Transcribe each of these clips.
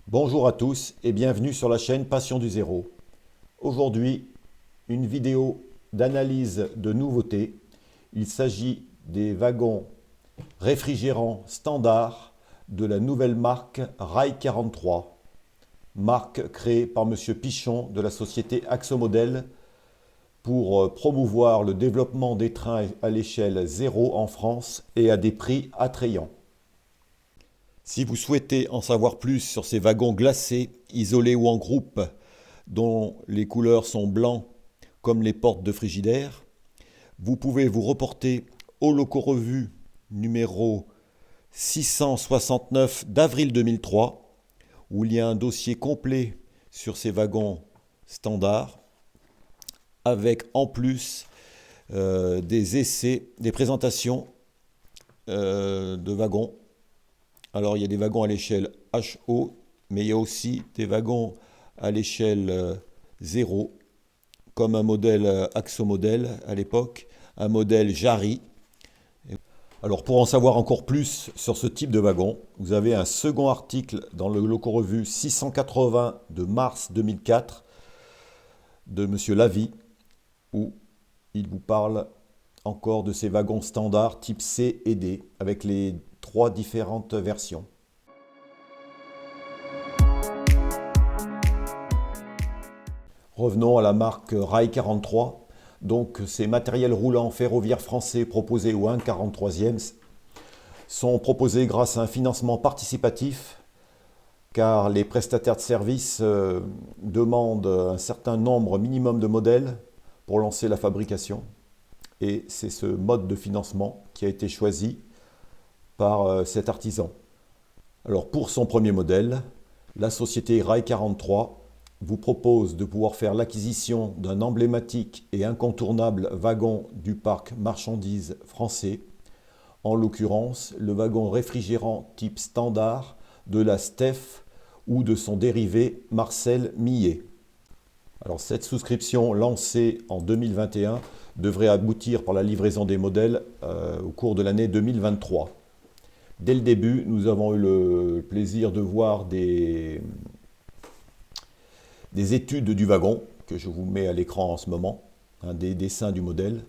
Bonjour à tous et bienvenue sur la chaîne Passion du Zéro. Aujourd'hui, une vidéo d'analyse de nouveautés. Il s'agit des wagons réfrigérants standards de la nouvelle marque Rail 43, marque créée par M. Pichon de la société Axomodel pour promouvoir le développement des trains à l'échelle zéro en France et à des prix attrayants. Si vous souhaitez en savoir plus sur ces wagons glacés, isolés ou en groupe, dont les couleurs sont blancs comme les portes de frigidaire, vous pouvez vous reporter au Loco Revue numéro 669 d'avril 2003, où il y a un dossier complet sur ces wagons standards, avec en plus des essais, des présentations de wagons. Alors il y a des wagons à l'échelle HO, mais il y a aussi des wagons à l'échelle 0, comme un modèle Axomodel à l'époque, un modèle Jarry. Alors pour en savoir encore plus sur ce type de wagon, vous avez un second article dans le Loco Revue 680 de mars 2004 de M. Lavie, où il vous parle encore de ces wagons standards type C et D, avec les trois différentes versions. Revenons à la marque Rail 43. Donc ces matériels roulants ferroviaires français proposés au 1/43e sont proposés grâce à un financement participatif, car les prestataires de services demandent un certain nombre minimum de modèles pour lancer la fabrication. Et c'est ce mode de financement qui a été choisi par cet artisan. Alors pour son premier modèle, la société Rail 43 vous propose de pouvoir faire l'acquisition d'un emblématique et incontournable wagon du parc marchandises français, en l'occurrence le wagon réfrigérant type standard de la STEF ou de son dérivé Marcel Millet. Alors cette souscription lancée en 2021 devrait aboutir par la livraison des modèles au cours de l'année 2023. Dès le début, nous avons eu le plaisir de voir des études du wagon, que je vous mets à l'écran en ce moment, des dessins du modèle.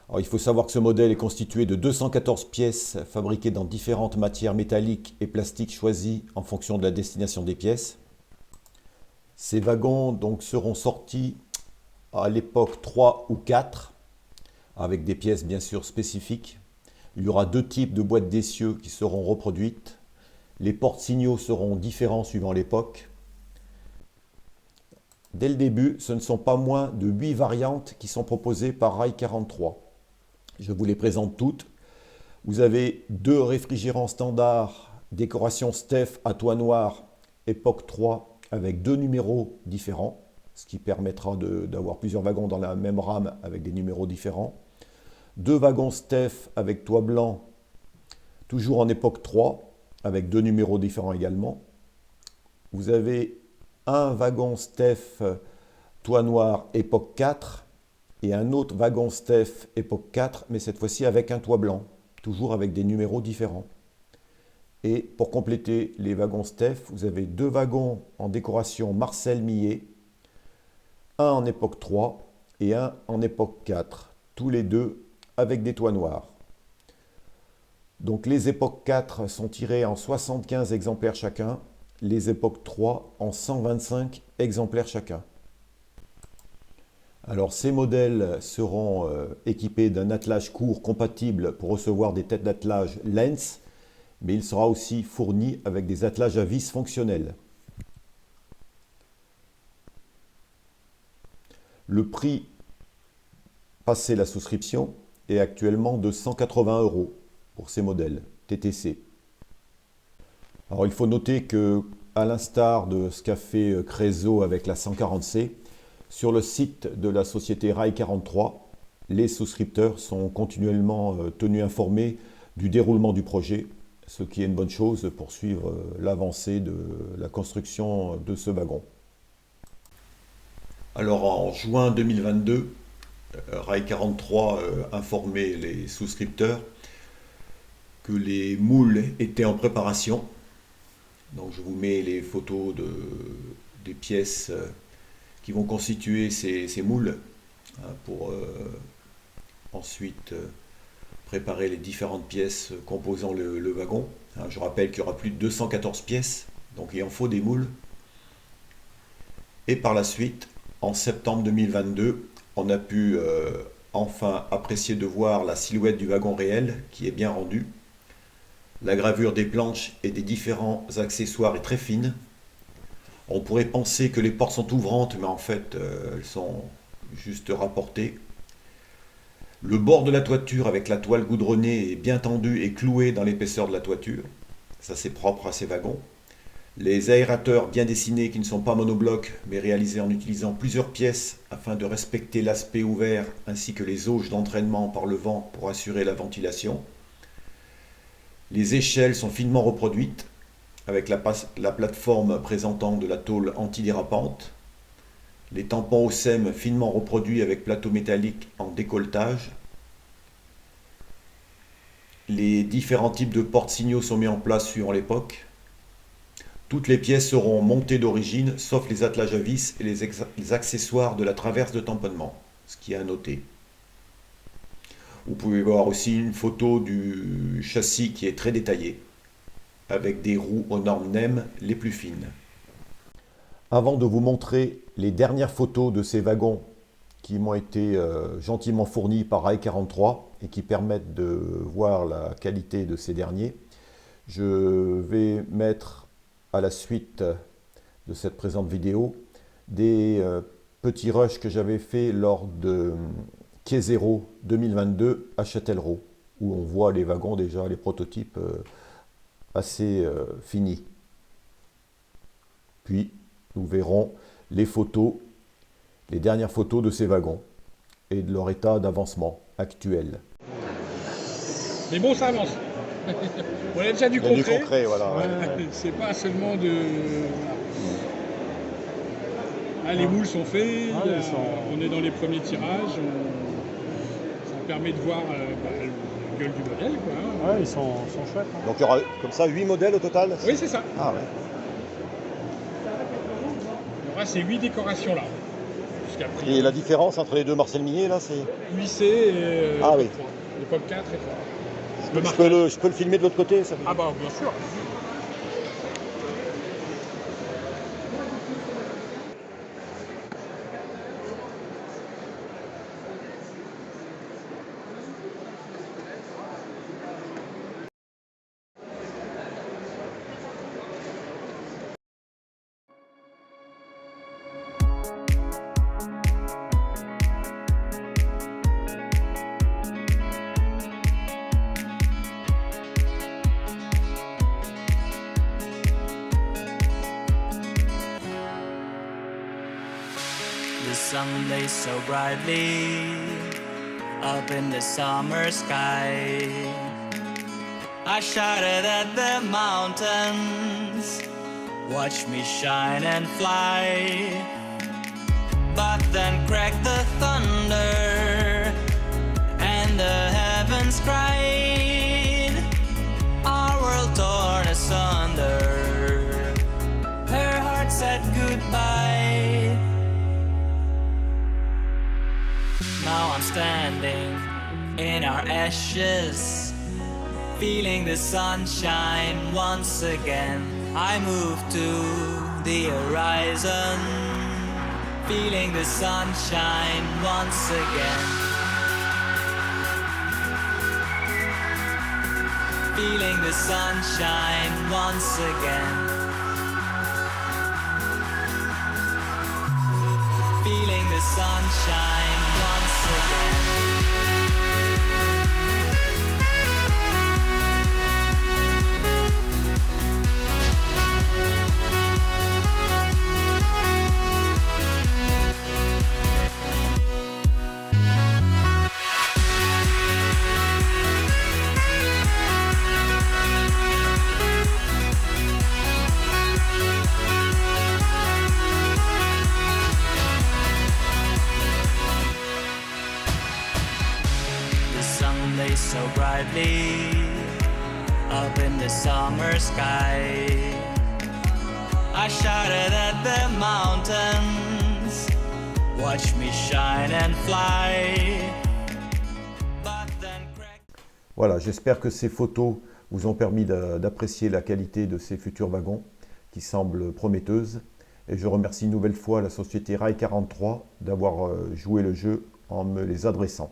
Alors, il faut savoir que ce modèle est constitué de 214 pièces fabriquées dans différentes matières métalliques et plastiques choisies en fonction de la destination des pièces. Ces wagons donc seront sortis à l'époque 3 ou 4, avec des pièces bien sûr spécifiques. Il y aura deux types de boîtes d'essieu qui seront reproduites. Les porte-signaux seront différents suivant l'époque. Dès le début, ce ne sont pas moins de 8 variantes qui sont proposées par Rail 43. Je vous les présente toutes. Vous avez deux réfrigérants standards, décoration Steph à toit noir, époque 3, avec deux numéros différents, ce qui permettra d'avoir plusieurs wagons dans la même rame avec des numéros différents. Deux wagons Steph avec toit blanc, toujours en époque 3, avec deux numéros différents également. Vous avez un wagon Steph toit noir époque 4 et un autre wagon Steph époque 4, mais cette fois-ci avec un toit blanc, toujours avec des numéros différents. Et pour compléter les wagons Steph, vous avez deux wagons en décoration Marcel Millet, un en époque 3 et un en époque 4, tous les deux avec des toits noirs. Donc les époques 4 sont tirées en 75 exemplaires chacun, les époques 3 en 125 exemplaires chacun. Alors ces modèles seront équipés d'un attelage court compatible pour recevoir des têtes d'attelage Lenz, mais il sera aussi fourni avec des attelages à vis fonctionnels. Le prix passé la souscription est actuellement de 180 € pour ces modèles TTC. Alors il faut noter que, à l'instar de ce qu'a fait Creso avec la 140C, sur le site de la société Rail 43, les souscripteurs sont continuellement tenus informés du déroulement du projet, ce qui est une bonne chose pour suivre l'avancée de la construction de ce wagon. Alors en juin 2022, Rail 43 informait les souscripteurs que les moules étaient en préparation Donc je vous mets les photos des pièces qui vont constituer ces moules pour ensuite préparer les différentes pièces composant le wagon. Je rappelle qu'il y aura plus de 214 pièces, donc il en faut des moules. Et par la suite, en septembre 2022, on a pu enfin apprécier de voir la silhouette du wagon réel qui est bien rendue. La gravure des planches et des différents accessoires est très fine. On pourrait penser que les portes sont ouvrantes, mais en fait, elles sont juste rapportées. Le bord de la toiture avec la toile goudronnée est bien tendu et cloué dans l'épaisseur de la toiture. Ça, c'est propre à ces wagons. Les aérateurs bien dessinés qui ne sont pas monoblocs, mais réalisés en utilisant plusieurs pièces afin de respecter l'aspect ouvert, ainsi que les auges d'entraînement par le vent pour assurer la ventilation. Les échelles sont finement reproduites, avec la plateforme présentant de la tôle antidérapante. Les tampons OSEM finement reproduits avec plateau métallique en décolletage. Les différents types de porte-signaux sont mis en place suivant l'époque. Toutes les pièces seront montées d'origine, sauf les attelages à vis et les accessoires de la traverse de tamponnement, ce qui est à noter. Vous pouvez voir aussi une photo du châssis qui est très détaillée, avec des roues aux normes NEM les plus fines. Avant de vous montrer les dernières photos de ces wagons qui m'ont été gentiment fournis par AI43 et qui permettent de voir la qualité de ces derniers, je vais mettre à la suite de cette présente vidéo des petits rushs que j'avais fait lors de Quai Zéro 2022 à Châtellerault, où on voit les wagons déjà, les prototypes assez finis. Puis nous verrons les photos, les dernières photos de ces wagons et de leur état d'avancement actuel. Mais bon, ça avance. On a déjà du concret. Du concret, voilà. C'est pas seulement de... Ah, les moules sont faits, on est dans les premiers tirages, ça permet de voir la gueule du modèle, quoi. Ouais, ils sont chouettes. Hein. Donc il y aura comme ça 8 modèles au total? Oui, c'est ça. Ah ouais. Il y aura ces 8 décorations là. Et la différence entre les deux Marcel Millet là, c'est 8C et ah oui. l'époque 4 et 3. Je peux le filmer de l'autre côté ça? Ah bah bien sûr. The sun blazed so brightly up in the summer sky. I shouted at the mountains, watch me shine and fly. But then cracked the thunder and the heavens cried. Our world torn asunder, her heart said goodbye. Now I'm standing in our ashes, feeling the sunshine once again. I move to the horizon, feeling the sunshine once again. Feeling the sunshine once again. Feeling the sunshine once again. So brightly up in the summer sky. I shouted at the mountains, watch me shine and fly. But then Voilà, j'espère que ces photos vous ont permis d'apprécier la qualité de ces futurs wagons qui semblent prometteuses. Et je remercie une nouvelle fois la société Rail 43 d'avoir joué le jeu en me les adressant.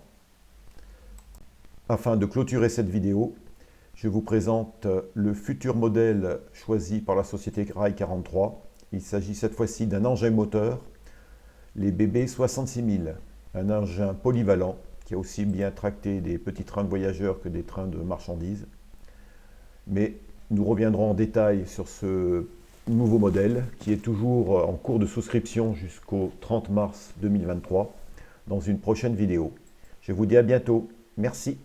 Afin de clôturer cette vidéo, je vous présente le futur modèle choisi par la société Rail 43. Il s'agit cette fois-ci d'un engin moteur, les BB 66000, un engin polyvalent qui a aussi bien tracté des petits trains de voyageurs que des trains de marchandises. Mais nous reviendrons en détail sur ce nouveau modèle qui est toujours en cours de souscription jusqu'au 30 mars 2023 dans une prochaine vidéo. Je vous dis à bientôt. Merci.